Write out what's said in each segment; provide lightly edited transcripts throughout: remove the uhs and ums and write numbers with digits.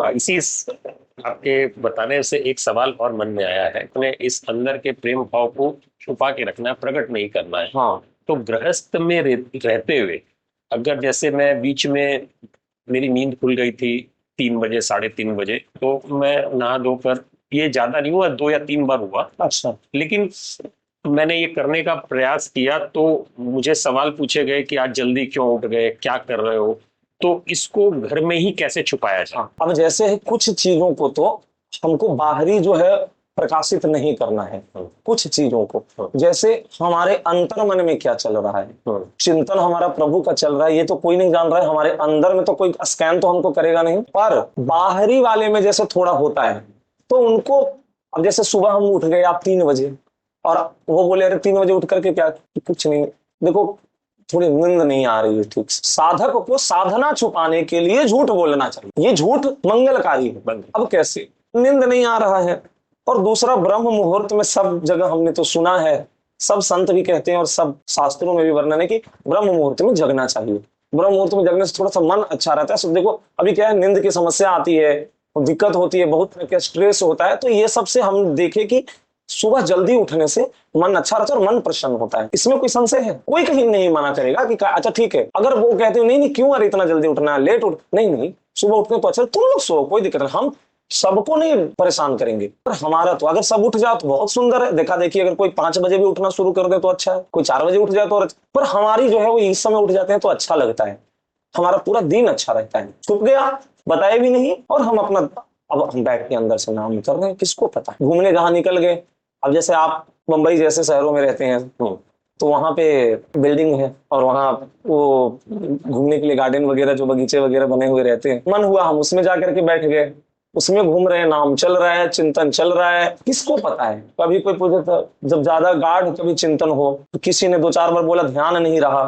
इसी आपके बताने से एक सवाल और मन में आया है, अपने इस अंदर के प्रेम भाव को छुपा के रखना है, प्रकट नहीं करना है। हाँ। तो गृहस्थ में रहते हुए अगर जैसे मैं बीच में मेरी नींद खुल गई थी 3 बजे 3:30 बजे, तो मैं नहा धोकर, ये ज्यादा नहीं हुआ, 2 या 3 बार हुआ, अच्छा। लेकिन मैंने ये करने का प्रयास किया तो मुझे सवाल पूछे गए कि आज जल्दी क्यों उठ गए, क्या कर रहे हो। तो इसको घर में ही कैसे छुपाया जाए? हाँ, अब जैसे है कुछ चीजों को तो हमको बाहरी जो है प्रकाशित नहीं करना है। कुछ चीजों को जैसे हमारे अंतर मन में क्या चल रहा है, चिंतन हमारा प्रभु का चल रहा है, ये तो कोई नहीं जान रहा है। हमारे अंदर में तो कोई स्कैन तो हमको करेगा नहीं, पर बाहरी वाले में जैसे थोड़ा होता है तो उनको, अब जैसे सुबह हम उठ गए आप 3 बजे और वो बोले अरे 3 बजे उठ करके क्या, कुछ नहीं, देखो थोड़ी नींद नहीं आ रही है ठीक से। साधक को साधना छुपाने के लिए झूठ बोलना चाहिए, ये झूठ मंगलकारी है। अब कैसे, नींद नहीं आ रहा है। और दूसरा, ब्रह्म मुहूर्त में सब जगह हमने तो सुना है, सब संत भी कहते हैं और सब शास्त्रों में भी वर्णन है कि ब्रह्म मुहूर्त में जगना चाहिए। ब्रह्म मुहूर्त में जगने से थोड़ा सा मन अच्छा रहता है। सब देखो अभी क्या है, नींद की समस्या आती है, दिक्कत होती है, बहुत तरह का स्ट्रेस होता है, तो ये सबसे हम देखे कि सुबह जल्दी उठने से मन अच्छा रहता है और मन प्रसन्न होता है। इसमें कोई संशय है? कोई कहीं नहीं मना करेगा कि अच्छा ठीक है। अगर वो कहते हो नहीं नहीं क्यों अरे इतना जल्दी उठना है, लेट उठ, नहीं नहीं सुबह उठने तो अच्छा, तुम लोग सो, कोई दिक्कत नहीं, हम सबको नहीं परेशान करेंगे। पर हमारा तो अगर सब उठ जाओ तो बहुत सुंदर है, देखा देखिए अगर कोई 5 बजे भी उठना शुरू कर दे तो अच्छा है, कोई 4 बजे उठ जाए तो अच्छा। पर हमारी जो है वो इस समय उठ जाते हैं तो अच्छा लगता है, हमारा पूरा दिन अच्छा रहता है। छुप गया, बताए भी नहीं, और हम अपना, अब हम बैठ के अंदर से नाम कर रहे हैं, किसको पता। घूमने जहां निकल गए, अब जैसे आप मुंबई जैसे शहरों में रहते हैं तो वहां पे बिल्डिंग है और वहां वो घूमने के लिए गार्डन वगैरह जो बगीचे वगैरह बने हुए रहते हैं, मन हुआ हम उसमें जाकर के बैठ गए, उसमें घूम रहे हैं, नाम चल रहा है, चिंतन चल रहा है, किसको पता है। कभी कोई पूछे तो जब ज्यादा गाढ़ कभी चिंतन हो तो किसी ने 2-4 बार बोला ध्यान नहीं रहा,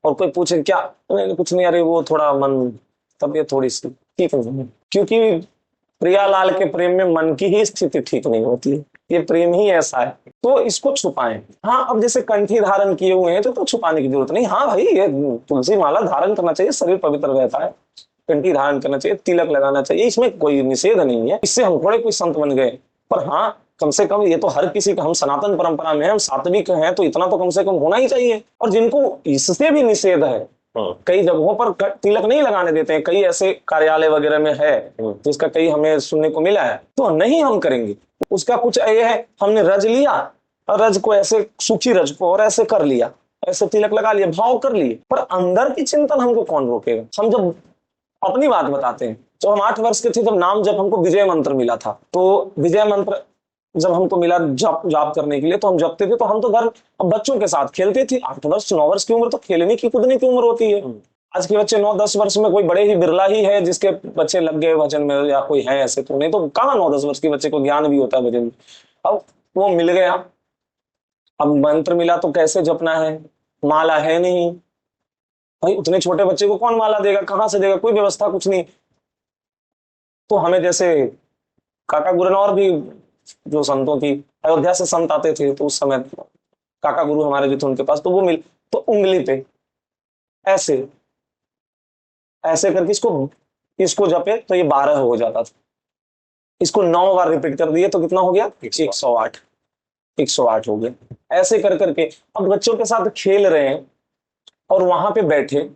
और कोई पूछे क्या, नहीं, कुछ नहीं, अरे वो थोड़ा मन, तबीयत थोड़ी सी ठीक नहीं, क्योंकि प्रियालाल के प्रेम में मन की ही स्थिति ठीक नहीं होती है, ये प्रेम ही ऐसा है। तो इसको छुपाएं। हाँ, अब जैसे कंठी धारण किए हुए हैं तो छुपाने की जरूरत नहीं। हाँ भाई, ये तुलसी माला धारण करना चाहिए, शरीर पवित्र रहता है, कंठी धारण करना चाहिए, तिलक लगाना चाहिए, इसमें कोई निषेध नहीं है, इससे हम थोड़े कोई संत बन गए। पर हाँ, कम से कम ये तो हर किसी का, हम सनातन परंपरा में हम सात्विक हैं तो इतना तो कम से कम होना ही चाहिए। और जिनको इससे भी निषेध है, कई जगहों पर तिलक नहीं लगाने देते हैं, कई ऐसे कार्यालय वगैरह में है तो इसका कई हमें सुनने को मिला है, तो नहीं हम करेंगे। उसका कुछ ये है, हमने रज लिया और रज को ऐसे, सूखी रज को और ऐसे कर लिया, ऐसे तिलक लगा लिया, भाव कर लिए, पर अंदर की चिंतन हमको कौन रोकेगा। हम जब अपनी बात बताते हैं, जब हम 8 वर्ष के थे, जब नाम जब हमको विजय मंत्र मिला था, तो विजय मंत्र जब हमको मिला जप जाप करने के लिए, तो हम जपते थे, तो हम तो घर बच्चों के साथ खेलते थे। 8 वर्ष 9 वर्ष की उम्र तो खेलने की कूदने की उम्र होती है। आज के बच्चे 9-10 वर्ष में कोई बड़े ही बिरला ही है जिसके बच्चे लग गए भजन में, या कोई है ऐसे, तो नहीं तो कहाँ 9-10 वर्ष के बच्चे को ज्ञान भी होता है भजन। अब वो मिल गया, अब मंत्र मिला तो कैसे जपना है, माला है नहीं भाई, उतने छोटे बच्चे को कौन माला देगा, कहाँ से देगा, कोई व्यवस्था कुछ नहीं। तो हमें जैसे काका गुरनौर भी, जो संतों की, अयोध्या से संत आते थे तो उस समय काका गुरु हमारे जो थे उनके पास, तो वो मिल, तो उंगली पे ऐसे ऐसे करके इसको इसको जपे तो ये 12 हो जाता था। इसको 9 बार रिपीट कर दिए तो कितना हो गया, 108। 108 हो गया। ऐसे कर करके अब बच्चों के साथ खेल रहे हैं और वहां पे बैठे,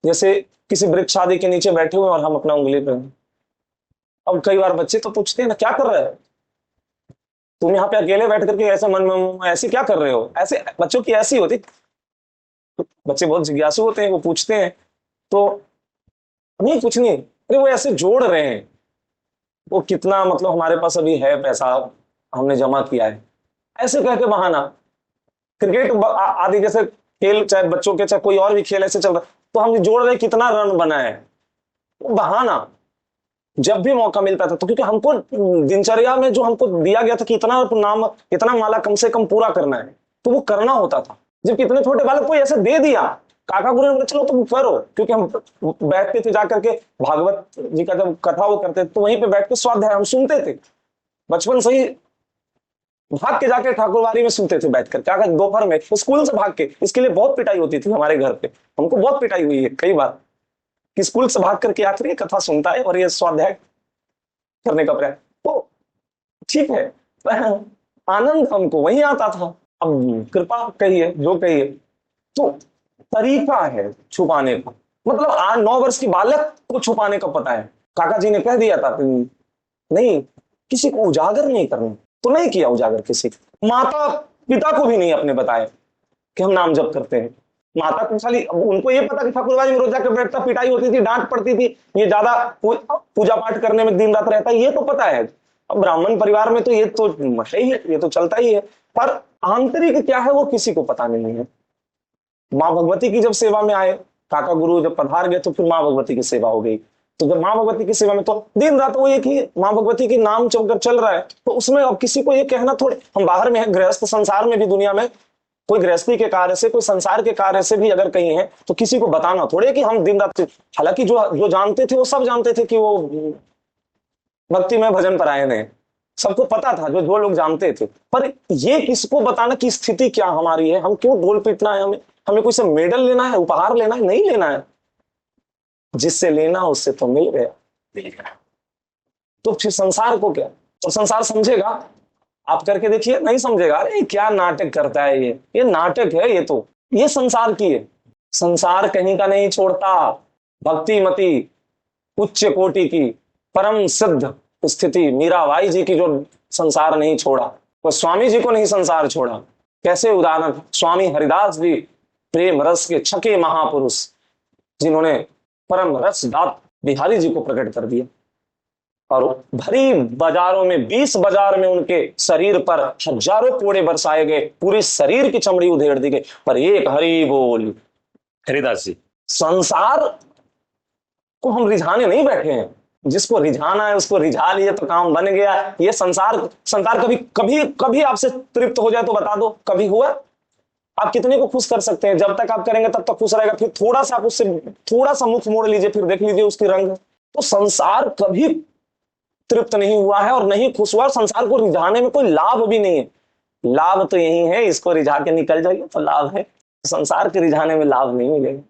जैसे किसी वृक्ष आदि के नीचे बैठे हुए और हम अपना उंगली पे। अब कई बार बच्चे तो पूछते हैं ना, क्या कर रहे हो तुम यहाँ पे अकेले बैठ करके, ऐसे मन में ऐसे क्या कर रहे हो। ऐसे बच्चों की ऐसी होती, बच्चे बहुत जिज्ञासु होते हैं, वो पूछते हैं तो नहीं कुछ नहीं, अरे वो ऐसे जोड़ रहे हैं, वो कितना मतलब हमारे पास अभी है पैसा, हमने जमा किया है, ऐसे कह के बहाना। क्रिकेट आदि जैसे खेल, चाहे बच्चों के चाहे कोई और भी खेल ऐसे चल रहा, तो हम जोड़ रहे कितना रन बना है, बहाना। जब भी मौका मिलता था, तो क्योंकि हमको दिनचर्या में जो हमको दिया गया था कि इतना नाम, इतना माला कम से कम पूरा करना है, तो वो करना होता था। जब कितने छोटे बालक को ऐसे दे दिया, काका गुरु ने चलो तुम करो, क्योंकि हम बैठते थे जाकर के, भागवत जी का जब कथा वो करते थे तो वहीं पे बैठ के स्वाध्याय हम सुनते थे, बचपन से ही भाग के जाके ठाकुरबाड़ी में सुनते थे बैठ कर, क्या दोपहर में स्कूल से भाग के। इसके लिए बहुत पिटाई होती थी हमारे घर पे, हमको बहुत पिटाई हुई है कई बार कि स्कूल से भाग करके आखिर कथा सुनता है और ये स्वाध्याय करने का प्रयास, तो ठीक है, पर आनंद हमको वही आता था। अब कृपा कहिए जो कहिए, तो तरीका है छुपाने का। मतलब 8-9 वर्ष की बालक को छुपाने का पता है। काका जी ने कह दिया था नहीं, किसी को उजागर नहीं करना, तो नहीं किया उजागर किसी को। माता पिता को भी नहीं अपने बताया कि हम नाम जप करते हैं। माता को खाली उनको ये पता कि ठाकुरबाजी में रोज जाकर बैठता, पिटाई होती थी, डांट पड़ती थी, ये ज्यादा पूजा पाठ करने में दिन रात रहता है, ये तो पता है। अब ब्राह्मण परिवार में तो ये तो है ही है, ये तो चलता ही है, पर आंतरिक क्या है वो किसी को पता नहीं है। माँ भगवती की जब सेवा में आए, काका गुरु जब पधार गए, तो फिर माँ भगवती की सेवा हो गई। तो जब माँ भगवती की सेवा में, तो दिन रात वो एक ही माँ भगवती की नाम चलकर चल रहा है, तो उसमें अब किसी को ये कहना थोड़े, हम बाहर में है, गृहस्थ संसार में भी, दुनिया में कोई गृहस्थी के कार्य से, कोई संसार के कार्य से भी अगर कहीं है, तो किसी को बताना थोड़े कि हम दिन रात। हालांकि जो जानते थे वो सब जानते थे कि वो भक्ति में भजन परायण है, सबको पता था, जो लोग जानते थे। पर ये किसको बताना कि स्थिति क्या हमारी है, हम क्यों ढोल पीटना है, हमें कोई से मेडल लेना है, उपहार लेना है, नहीं लेना है। जिससे लेना उससे तो मिल गया, तो फिर संसार को क्या, तो संसार समझेगा, आप करके देखिए, नहीं समझेगा, अरे क्या नाटक करता है ये नाटक है, ये संसार की है। संसार कहीं का नहीं छोड़ता। भक्ति मती उच्च कोटि की परम सिद्ध स्थिति मीराबाई जी की जो संसार नहीं छोड़ा, वो स्वामी जी को नहीं संसार छोड़ा। कैसे उदाहरण, स्वामी हरिदास जी प्रेम रस के छके महापुरुष, जिन्होंने परम रस दात बिहारी जी को प्रकट कर दिया, और भरी बाजारों में 20 बाजार में उनके शरीर पर हजारों कोड़े बरसाए गए, पूरे शरीर की चमड़ी उधेड़ दी गई, पर एक हरि बोल। हरिदास जी, संसार को हम रिझाने नहीं बैठे हैं, जिसको रिझाना है उसको रिझा लिए तो काम बन गया। ये संसार कभी आपसे तृप्त हो जाए तो बता दो, कभी हुआ? आप कितने को खुश कर सकते हैं? जब तक आप करेंगे तब तक खुश रहेगा, फिर थोड़ा सा आप उससे थोड़ा सा मुख मोड़ लीजिए, फिर देख लीजिए उसकी रंग। तो संसार कभी तृप्त नहीं हुआ है और नहीं खुश हुआ। संसार को रिझाने में कोई लाभ भी नहीं है। लाभ तो यही है, इसको रिझा के निकल जाइए तो लाभ है, संसार के रिझाने में लाभ नहीं मिलेगा।